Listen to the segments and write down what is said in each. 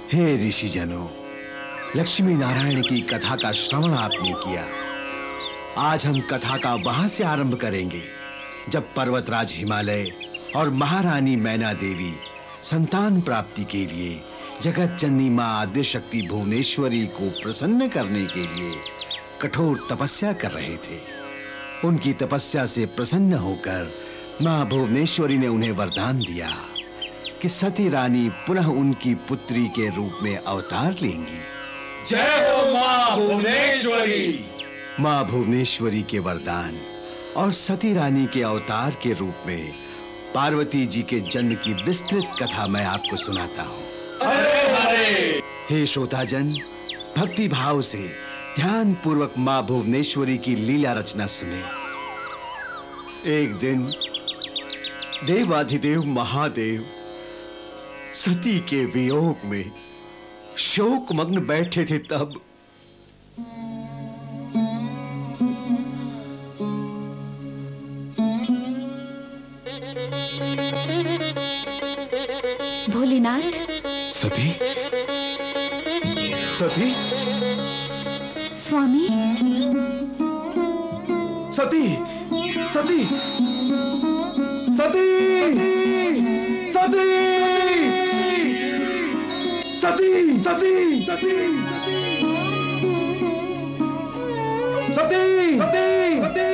हे ऋषिजनों, लक्ष्मी नारायण की कथा का श्रवण आपने किया। आज हम कथा का वहां से आरंभ करेंगे जब पर्वतराज हिमालय और महारानी मैना देवी संतान प्राप्ति के लिए जगत जननी मां आद्यशक्ति भुवनेश्वरी को प्रसन्न करने के लिए कठोर तपस्या कर रहे थे। उनकी तपस्या से प्रसन्न होकर मां भुवनेश्वरी ने उन्हें वरदान दिया कि सती रानी पुनः उनकी पुत्री के रूप में अवतार लेंगी। जय हो मां भुवनेश्वरी। मां भुवनेश्वरी के वरदान और सती रानी के अवतार के रूप में पार्वती जी के जन्म की विस्तृत कथा मैं आपको सुनाता हूँ। अरे हरे। हे श्रोताजन, भक्ति भाव से ध्यान पूर्वक मां भुवनेश्वरी की लीला रचना सुने। एक दिन देवाधिदेव महादेव सती के वियोग में शोकमग्न बैठे थे। तब भोलेनाथ। सती, सती, स्वामी। सती, सती, सती, सती, सती, सती, सती, सती, सती।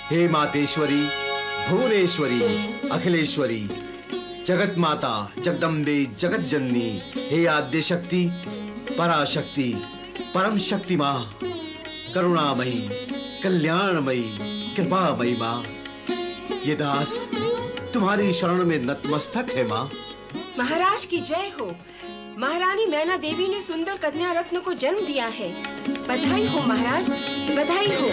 हे मातेश्वरी, भुवनेश्वरी, अखिलेश्वरी, जगत माता, जगदम्बे, जगत जननी, हे आद्य शक्ति, पराशक्ति, परम शक्ति मां, करुणामयी, कल्याणमयी, कृपामयी मां, ये दास तुम्हारी शरण में नतमस्तक है मां। महाराज की जय हो। महारानी मैना देवी ने सुंदर कन्या रत्न को जन्म दिया है। बधाई हो महाराज, बधाई हो।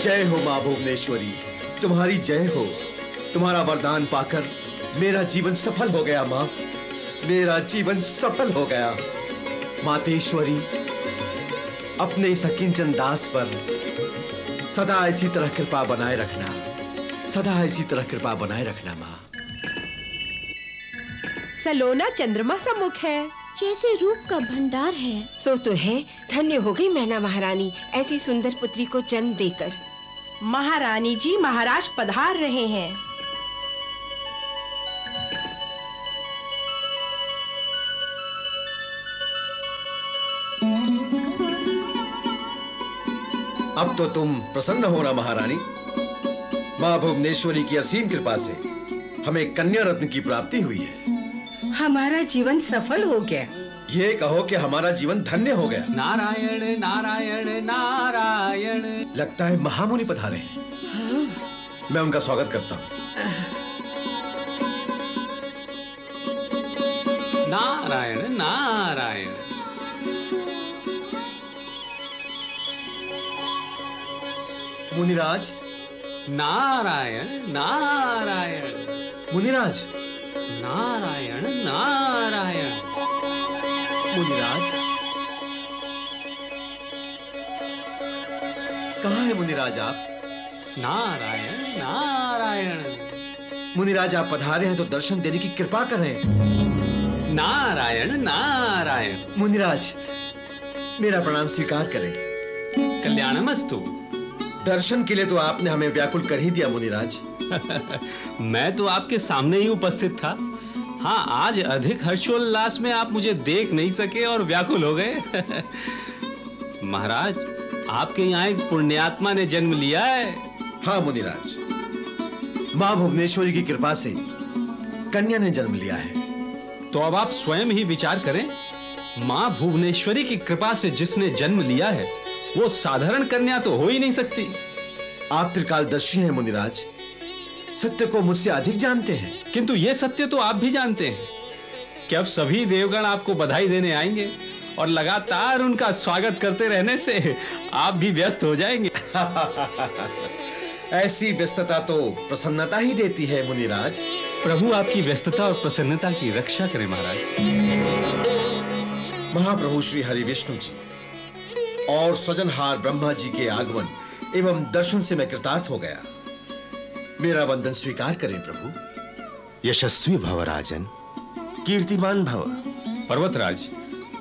जय हो मां भुवनेश्वरी, तुम्हारी जय हो। तुम्हारा वरदान पाकर मेरा जीवन सफल हो गया मां, मेरा जीवन सफल हो गया। मातेश्वरी, अपने इस अकिंचन दास पर सदा इसी तरह कृपा बनाए रखना, सदा इसी तरह कृपा बनाए रखना मां। सलोना चंद्रमा सा मुख है, जैसे रूप का भंडार है। सो तो है। धन्य हो गई मैना महारानी ऐसी सुंदर पुत्री को जन्म देकर। महारानी जी, महाराज पधार रहे हैं। अब तो तुम प्रसन्न हो ना महारानी। मां भुवनेश्वरी की असीम कृपा से हमें कन्या रत्न की प्राप्ति हुई है। हमारा जीवन सफल हो गया। ये कहो कि हमारा जीवन धन्य हो गया। नारायण नारायण नारायण। लगता है महामुनि पधारे हैं। हाँ। मैं उनका स्वागत करता हूँ। नारायण नारायण। मुनिराज, नारायण नारायण। मुनिराज, नारायण नारायण। मुनिराज, कहाँ है मुनिराज आप? नारायण नारायण। मुनिराज, आप पधारे हैं तो दर्शन देने की कृपा करें। नारायण नारायण। मुनिराज, मेरा प्रणाम स्वीकार करें। कल्याणमस्तु। दर्शन के लिए तो आपने हमें व्याकुल कर ही दिया मुनिराज। मैं तो आपके सामने ही उपस्थित था। हाँ, आज अधिक हर्षोल्लास में आप मुझे देख नहीं सके और व्याकुल हो गए। महाराज, आपके यहाँ एक पुण्यात्मा ने जन्म लिया है। हाँ मुनिराज, मां भुवनेश्वरी की कृपा से कन्या ने जन्म लिया है। तो अब आप स्वयं ही विचार करें, मां भुवनेश्वरी की कृपा से जिसने जन्म लिया है वो साधारण कन्या तो हो ही नहीं सकती। आप त्रिकालदर्शी हैं मुनिराज, सत्य को मुझसे अधिक जानते हैं। किंतु ये सत्य तो आप भी जानते हैं कि अब सभी देवगण आपको बधाई देने आएंगे और लगातार उनका स्वागत करते रहने से आप भी व्यस्त हो जाएंगे। ऐसी व्यस्तता तो प्रसन्नता ही देती है मुनिराज। प्रभु आपकी व्यस्तता और प्रसन्नता की रक्षा करें महाराज। महाप्रभु श्री हरि विष्णु जी और सृजनहार ब्रह्मा जी के आगमन एवं दर्शन से मैं कृतार्थ हो गया। मेरा वंदन स्वीकार करें प्रभु। यशस्वी भव राजन। कीर्तिमान भव। पर्वतराज,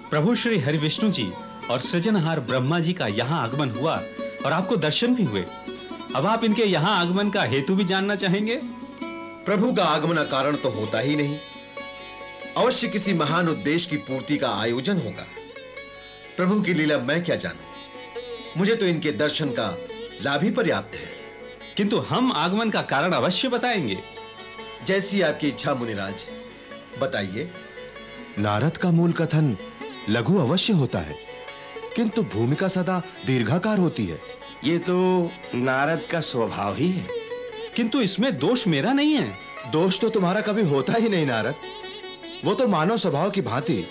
प्रभु श्री हरिविष्णु जी और सृजनहार ब्रह्मा जी का यहाँ आगमन हुआ और आपको दर्शन भी हुए। अब आप इनके यहाँ आगमन का हेतु भी जानना चाहेंगे? प्रभु का आगमन कारण तो होता ही नहीं, अवश्य किसी महान उद्देश्य की पूर्ति का आयोजन होगा। प्रभु की लीला मैं क्या जानूं, मुझे तो इनके दर्शन का लाभ ही पर्याप्त है। किंतु हम आगमन का कारण अवश्य बताएंगे। जैसी आपकी इच्छा मुनिराज, बताइए। नारद का मूल कथन लघु अवश्य होता है, किंतु भूमिका सदा दीर्घाकार होती है। ये तो नारद का स्वभाव ही है। किंतु इसमें दोष मेरा नहीं है। दोष तो तुम्हारा कभी होता ही नहीं नारद। वो तो मानव स्वभाव की भांति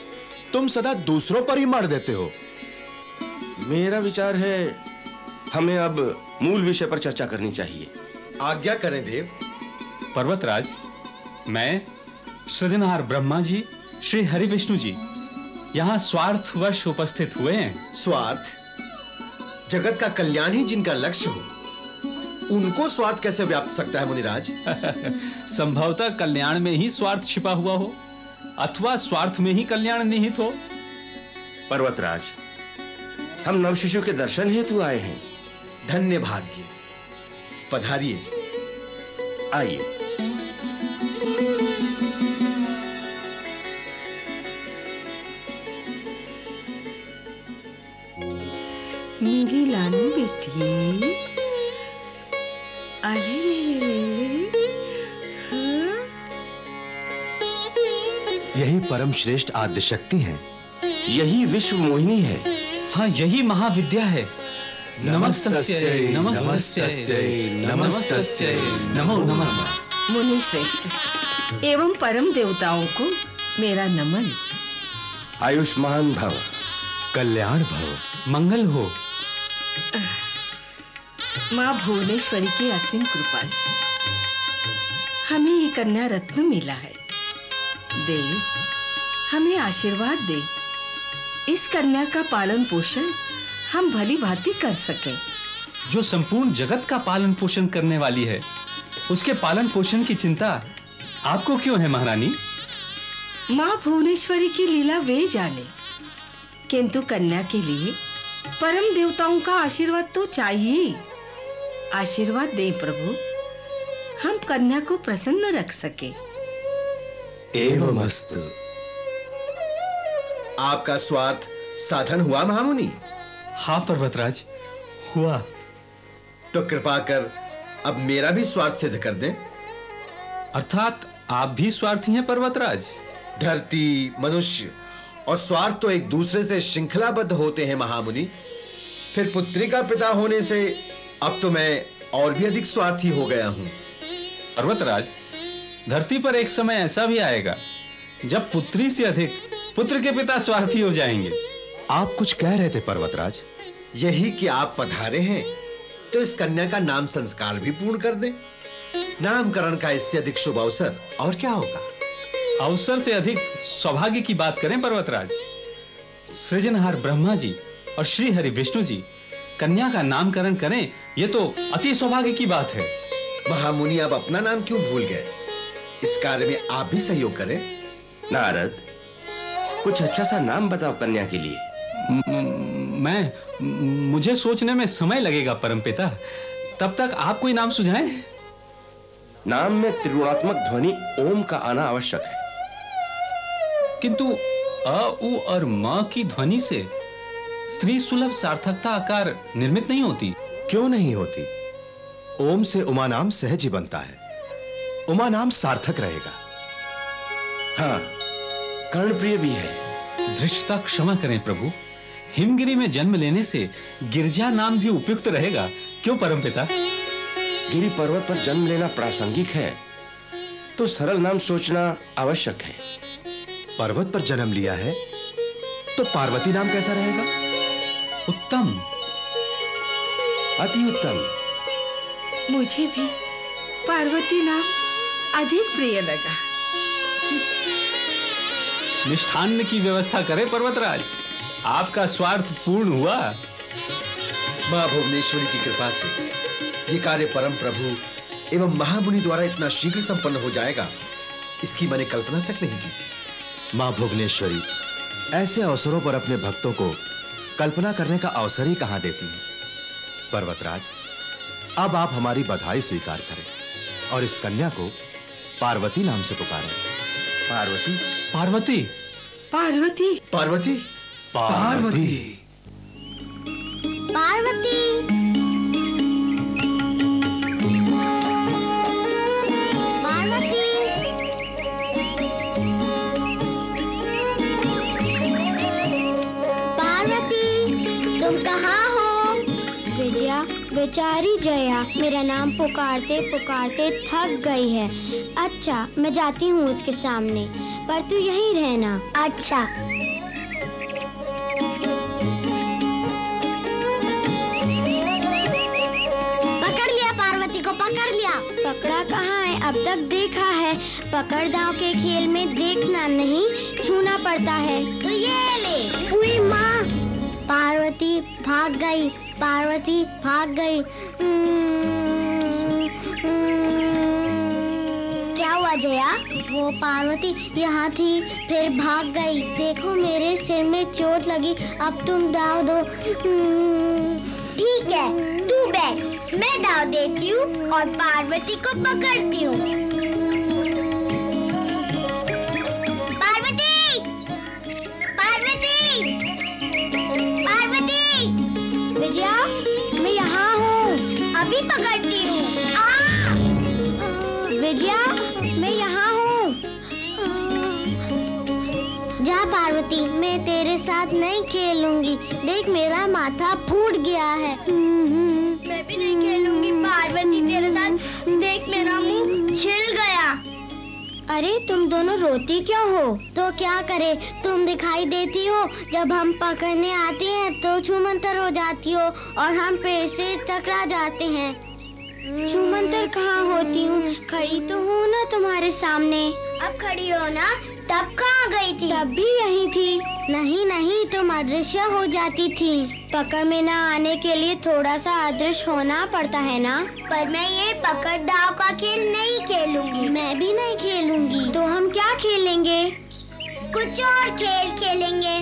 तुम सदा दूसरों पर ही मार देते हो। मेरा विचार है हमें अब मूल विषय पर चर्चा करनी चाहिए। आज्ञा करें देव। पर्वतराज, मैं सृजनहार ब्रह्मा जी, श्री हरिविष्णु जी यहाँ स्वार्थवश उपस्थित हुए हैं। स्वार्थ? जगत का कल्याण ही जिनका लक्ष्य हो, उनको स्वार्थ कैसे व्याप्त सकता है मुनिराज? संभवतः कल्याण में ही स्वार्थ छिपा हुआ हो, अथवा स्वार्थ में ही कल्याण निहित हो। पर्वतराज, हम नवशिशु के दर्शन हेतु आए हैं। धन्य भाग्य। पधारिए। आइए। मेरी लानू बेटी, अरे ले। हाँ? यही परम श्रेष्ठ आद्य शक्ति है, यही विश्व मोहिनी है। हाँ, यही महाविद्या है। नमस्तस्यै, नमस्तस्यै, नमस्तस्यै, नमो नमः। मुनि श्रेष्ठ एवं परम देवताओं को मेरा नमन। आयुष्मान भव, कल्याण भव, मंगल हो। माँ भुवनेश्वरी की असीम कृपा से हमें ये कन्या रत्न मिला है। देव, हमें आशीर्वाद दे। इस कन्या का पालन पोषण हम भली भांति कर सकें। जो संपूर्ण जगत का पालन पोषण करने वाली है, उसके पालन पोषण की चिंता आपको क्यों है महारानी? माँ भुवनेश्वरी की लीला वे जाने, किंतु कन्या के लिए परम देवताओं का आशीर्वाद तो चाहिए। आशीर्वाद दे प्रभु, हम कन्या को प्रसन्न रख सके। एवमस्तु। आपका स्वार्थ साधन हुआ महामुनि? हाँ पर्वतराज, हुआ। तो कृपा कर अब मेरा भी स्वार्थ सिद्ध कर दें। अर्थात आप भी स्वार्थी हैं पर्वतराज? धरती, मनुष्य और स्वार्थ तो एक दूसरे से श्रृंखलाबद्ध होते हैं महामुनि। फिर पुत्री का पिता होने से अब तो मैं और भी अधिक स्वार्थी हो गया हूं। पर्वतराज, धरती पर एक समय ऐसा भी आएगा जब पुत्री से अधिक पुत्र के पिता स्वार्थी हो जाएंगे। आप कुछ कह रहे थे पर्वतराज? यही कि आप पधारे हैं तो इस कन्या का नाम संस्कार भी पूर्ण कर दें। नामकरण का इससे अधिक शुभ अवसर और क्या होगा? अवसर से अधिक सौभाग्य की बात करें पर्वतराज। सृजनहार ब्रह्मा जी और श्री हरि विष्णु जी कन्या का नामकरण करें, यह तो अति सौभाग्य की बात है। महामुनि अब अपना नाम क्यों भूल गए? इस कार्य में आप भी सहयोग करें। नारद, कुछ अच्छा सा नाम बताओ कन्या के लिए। मुझे सोचने में समय लगेगा परमपिता, तब तक आप कोई नाम सुझाएं। नाम में त्रिगुणात्मक ध्वनि ओम का आना आवश्यक है। किंतु अ, उ और म की ध्वनि से स्त्री सुलभ सार्थकता आकार निर्मित नहीं होती। क्यों नहीं होती? ओम से उमा नाम सहज ही बनता है। उमा नाम सार्थक रहेगा। हाँ, कर्णप्रिय भी है। धृष्टता क्षमा करें प्रभु, हिमगिरी में जन्म लेने से गिरजा नाम भी उपयुक्त रहेगा। क्यों परमपिता? गिरि पर्वत पर जन्म लेना प्रासंगिक है, तो सरल नाम सोचना आवश्यक है। पर्वत पर जन्म लिया है तो पार्वती नाम कैसा रहेगा? उत्तम, अति उत्तम। मुझे भी पार्वती नाम अधिक प्रिय लगा। मिष्ठान्न की व्यवस्था करें पर्वतराज, आपका स्वार्थ पूर्ण हुआ। मां भुवनेश्वरी की कृपा से ये कार्य परम प्रभु एवं महामुनि द्वारा इतना शीघ्र संपन्न हो जाएगा, इसकी मैंने कल्पना तक नहीं की थी। मां भुवनेश्वरी ऐसे अवसरों पर अपने भक्तों को कल्पना करने का अवसर ही कहां देती हैं। पर्वतराज, अब आप हमारी बधाई स्वीकार करें और इस कन्या को पार्वती नाम से पुकारें। पार्वती, पार्वती, पार्वती, पार्वती, पार्वती, पार्वती, तुम कहाँ हो? विजया, बेचारी जया मेरा नाम पुकारते पुकारते थक गई है। अच्छा, मैं जाती हूँ उसके सामने, पर तू यहीं रहना। अच्छा। पकड़ लिया पार्वती को, पकड़ लिया। पकड़ा कहाँ है? अब तक देखा है। पकड़ दाव के खेल में देखना नहीं, छूना पड़ता है। तो ये ले। हुई माँ, पार्वती भाग गई, पार्वती भाग गई। क्या हुआ जया? वो पार्वती यहाँ थी, फिर भाग गई। देखो मेरे सिर में चोट लगी, अब तुम दाव दो। ठीक है, तू बैठ, मैं दाव देती हूँ और पार्वती को पकड़ती हूँ। पार्वती, पार्वती, पार्वती। विजया, मैं यहाँ हूँ। अभी पकड़ती हूँ। विजया, मैं यहाँ हूँ। जा पार्वती, मैं तेरे साथ नहीं खेलूंगी। देख मेरा माथा फूट गया है। मैं भी नहीं खेलूंगी पार्वती तेरे साथ। देख मेरा मुंह छिल गया। अरे तुम दोनों रोती क्यों हो? तो क्या करे, तुम दिखाई देती हो, जब हम पकड़ने आते हैं तो छूमंतर हो जाती हो और हम पेड़ से टकरा जाते हैं। छूमंतर कहाँ होती हूँ? खड़ी तो हूँ ना तुम्हारे सामने। अब खड़ी हो ना, तब कहाँ गई थी? तब भी यही थी। नहीं नहीं, तुम अदृश्य हो जाती थी। पकड़ में ना आने के लिए थोड़ा सा अदृश्य होना पड़ता है ना। पर मैं ये पकड़ दाव का खेल नहीं खेलूंगी। मैं भी नहीं खेलूंगी। तो हम क्या खेलेंगे? कुछ और खेल खेलेंगे।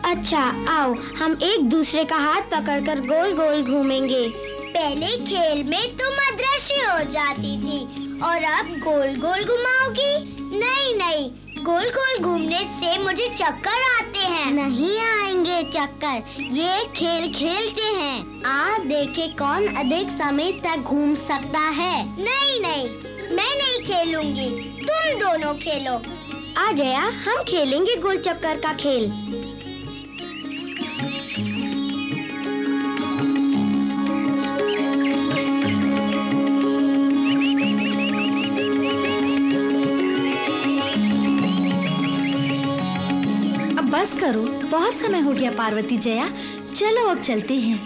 अच्छा आओ, हम एक दूसरे का हाथ पकड़कर गोल गोल घूमेंगे। पहले खेल में तुम अदृश्य हो जाती थी और अब गोल गोल घुमाओगी? नहीं नहीं, गोल गोल घूमने से मुझे चक्कर आते हैं। नहीं आएंगे चक्कर, ये खेल खेलते हैं। आप देखे कौन अधिक समय तक घूम सकता है। नहीं नहीं, मैं नहीं खेलूंगी, तुम दोनों खेलो। आ जया, हम खेलेंगे गोल चक्कर का खेल। बस करो, बहुत समय हो गया पार्वती जया, चलो अब चलते हैं।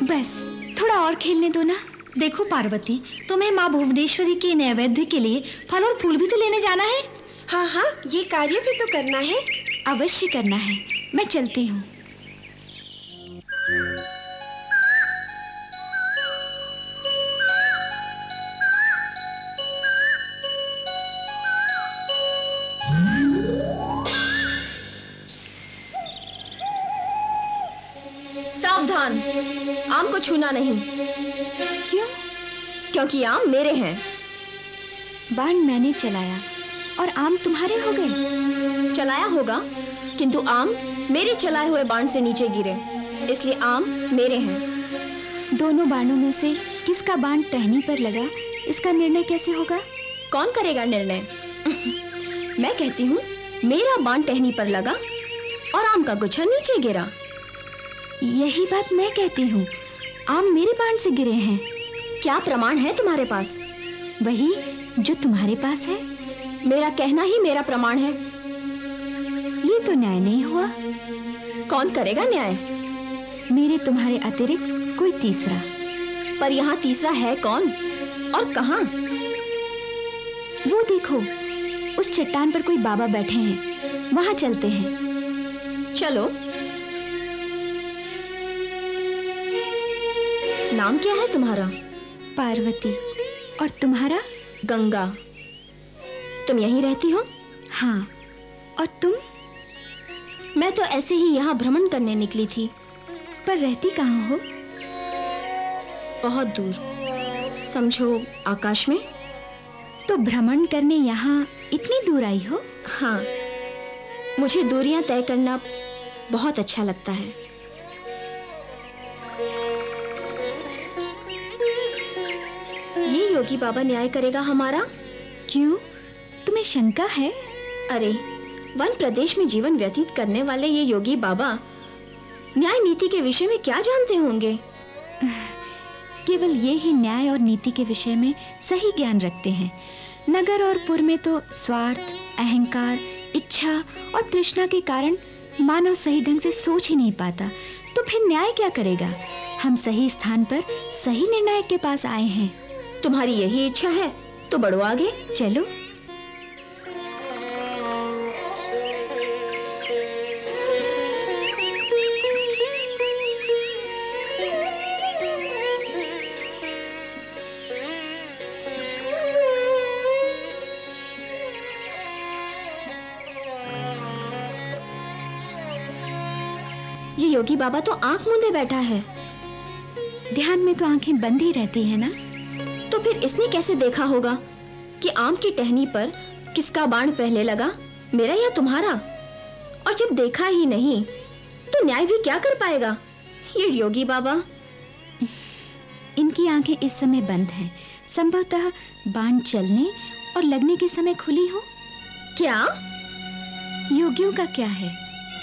बस थोड़ा और खेलने दो ना। देखो पार्वती, तुम्हें माँ भुवनेश्वरी के नैवेद्य के लिए फल और फूल भी तो लेने जाना है। हाँ हाँ, ये कार्य भी तो करना है। अवश्य करना है, मैं चलती हूँ। सावधान, आम को छूना नहीं। क्यों? क्योंकि आम मेरे हैं। बाण मैंने चलाया और आम तुम्हारे हो गए। चलाया होगा, किंतु आम मेरे चलाए हुए बाण से नीचे गिरे, इसलिए आम मेरे हैं। दोनों बाणों में से किसका बाण टहनी पर लगा, इसका निर्णय कैसे होगा? कौन करेगा निर्णय? मैं कहती हूँ मेरा बाण टहनी पर लगा और आम का गुच्छा नीचे गिरा। यही बात मैं कहती हूँ, आम मेरे बाण से गिरे हैं। क्या प्रमाण है तुम्हारे पास? वही जो तुम्हारे पास है। मेरा कहना ही मेरा प्रमाण है। ये तो न्याय नहीं हुआ। कौन करेगा न्याय? मेरे तुम्हारे अतिरिक्त कोई तीसरा। पर यहाँ तीसरा है कौन और कहाँ? वो देखो, उस चट्टान पर कोई बाबा बैठे हैं, वहां चलते हैं। चलो। नाम क्या है तुम्हारा? पार्वती। और तुम्हारा? गंगा। तुम यहीं रहती हो? हाँ। और तुम? मैं तो ऐसे ही यहाँ भ्रमण करने निकली थी। पर रहती कहाँ हो? बहुत दूर, समझो आकाश में। तो भ्रमण करने यहाँ इतनी दूर आई हो? हाँ, मुझे दूरियां तय करना बहुत अच्छा लगता है। ये योगी बाबा न्याय करेगा हमारा? क्यों, तुम्हें शंका है? अरे, वन प्रदेश में जीवन व्यतीत करने वाले ये योगी बाबा न्याय नीति के विषय में क्या जानते होंगे? केवल ये ही न्याय और नीति के विषय में सही ज्ञान रखते हैं। नगर और पुर में तो स्वार्थ, अहंकार, इच्छा और तृष्णा के कारण मानव सही ढंग से सोच ही नहीं पाता, तो फिर न्याय क्या करेगा? हम सही स्थान पर सही निर्णायक के पास आए हैं। तुम्हारी यही इच्छा है तो बढ़ो आगे। चलो। ये योगी बाबा तो आंख मूंदे बैठा है। ध्यान में तो आंखें बंद ही रहती है ना। तो फिर इसने कैसे देखा होगा कि आम की टहनी पर किसका बाण पहले लगा, मेरा या तुम्हारा? और जब देखा ही नहीं तो न्याय भी क्या कर पाएगा ये योगी बाबा? इनकी आंखें इस समय बंद हैं। संभवतः बाण चलने और लगने के समय खुली हो। क्या? योगियों का क्या है,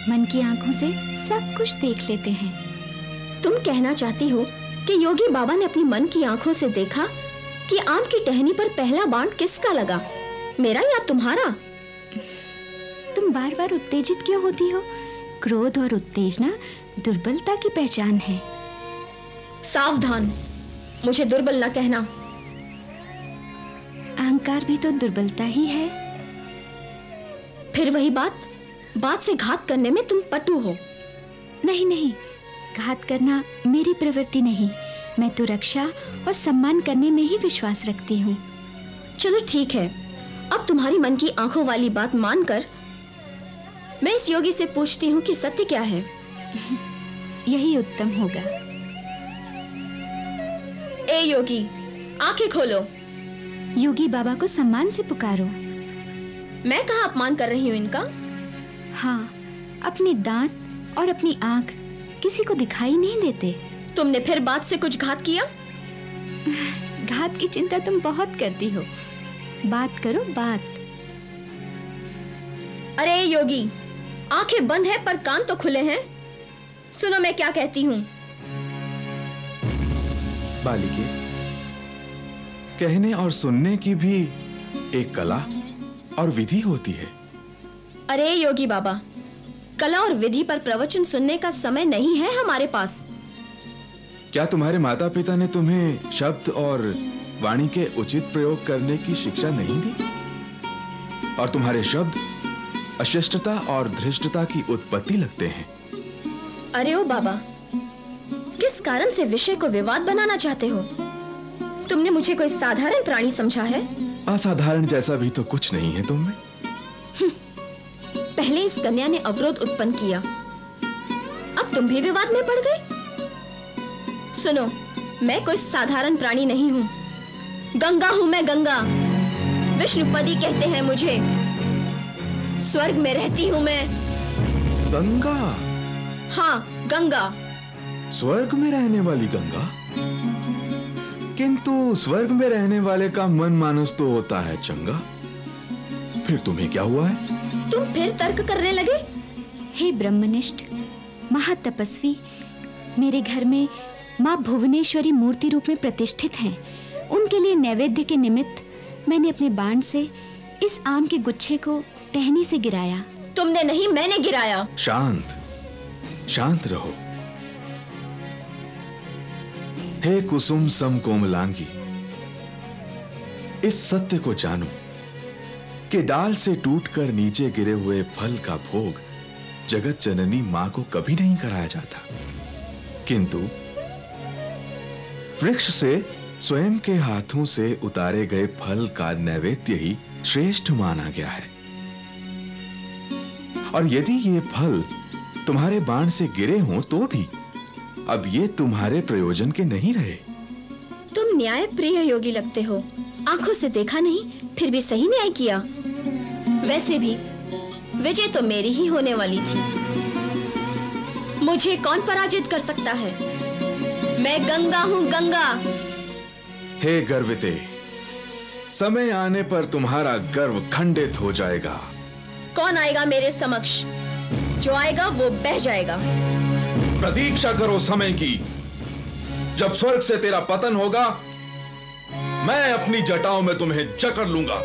मन की आंखों से सब कुछ देख लेते हैं। तुम कहना चाहती हो कि योगी बाबा ने अपनी मन की आंखों से देखा कि आम की टहनी पर पहला बाण किसका लगा, मेरा या तुम्हारा? तुम बार बार उत्तेजित क्यों होती हो? क्रोध और उत्तेजना दुर्बलता की पहचान है। सावधान, मुझे दुर्बल न कहना। अहंकार भी तो दुर्बलता ही है। फिर वही बात से घात करने में तुम पटु हो। नहीं नहीं, घात करना मेरी प्रवृत्ति नहीं। मैं तो रक्षा और सम्मान करने में ही विश्वास रखती हूँ। चलो ठीक है, अब तुम्हारी मन की आंखों वाली बात मानकर मैं इस योगी से पूछती हूँ कि सत्य क्या है। यही उत्तम होगा। ए योगी, आंखें खोलो। योगी बाबा को सम्मान से पुकारो। मैं कहाँ अपमान कर रही हूँ इनका? हाँ, अपने दांत और अपनी आंख किसी को दिखाई नहीं देते। तुमने फिर बात से कुछ घात किया? घात की चिंता तुम बहुत करती हो। बात करो बात। अरे योगी, आंखें बंद है पर कान तो खुले हैं। सुनो मैं क्या कहती हूँ। बालिके, कहने और सुनने की भी एक कला और विधि होती है। अरे योगी बाबा, कला और विधि पर प्रवचन सुनने का समय नहीं है हमारे पास। क्या तुम्हारे माता पिता ने तुम्हें शब्द और वाणी के उचित प्रयोग करने की शिक्षा नहीं दी? और तुम्हारे शब्द अशिष्टता और धृष्टता की उत्पत्ति लगते हैं। अरे ओ बाबा, किस कारण से विषय को विवाद बनाना चाहते हो? तुमने मुझे कोई साधारण प्राणी समझा है? असाधारण जैसा भी तो कुछ नहीं है तुम में। पहले इस कन्या ने अवरोध उत्पन्न किया, अब तुम भी विवाद में पड़ गए। सुनो, मैं कोई साधारण प्राणी नहीं हूँ। गंगा हूँ मैं, गंगा। विष्णुपदी कहते हैं मुझे। स्वर्ग में रहती हूँ मैं। गंगा? हाँ, गंगा। स्वर्ग में रहने वाली गंगा? किंतु स्वर्ग में रहने वाले का मन मानस तो होता है चंगा। फिर तुम्हें क्या हुआ है? तुम फिर तर्क करने लगे? हे ब्रह्मनिष्ठ महातपस्वी, मेरे घर में माँ भुवनेश्वरी मूर्ति रूप में प्रतिष्ठित हैं। उनके लिए नैवेद्य के निमित्त मैंने अपने बाण से इस आम के गुच्छे को टहनी से गिराया। तुमने नहीं, मैंने गिराया। शांत शांत रहो। हे कुसुम सम कोमलांगी, इस सत्य को जानो कि डाल से टूटकर नीचे गिरे हुए फल का भोग जगत जननी मां को कभी नहीं कराया जाता, किंतु वृक्ष से स्वयं के हाथों से उतारे गए फल का नैवेद्य ही श्रेष्ठ माना गया है। और यदि ये फल तुम्हारे बाण से गिरे हों तो भी अब ये तुम्हारे प्रयोजन के नहीं रहे। तुम न्याय प्रिय योगी लगते हो। आंखों से देखा नहीं, फिर भी सही न्याय किया। वैसे भी विजय तो मेरी ही होने वाली थी। मुझे कौन पराजित कर सकता है? मैं गंगा हूं, गंगा। हे गर्विते, समय आने पर तुम्हारा गर्व खंडित हो जाएगा। कौन आएगा मेरे समक्ष? जो आएगा वो बह जाएगा। प्रतीक्षा करो समय की। जब स्वर्ग से तेरा पतन होगा, मैं अपनी जटाओं में तुम्हें जकड़ लूंगा।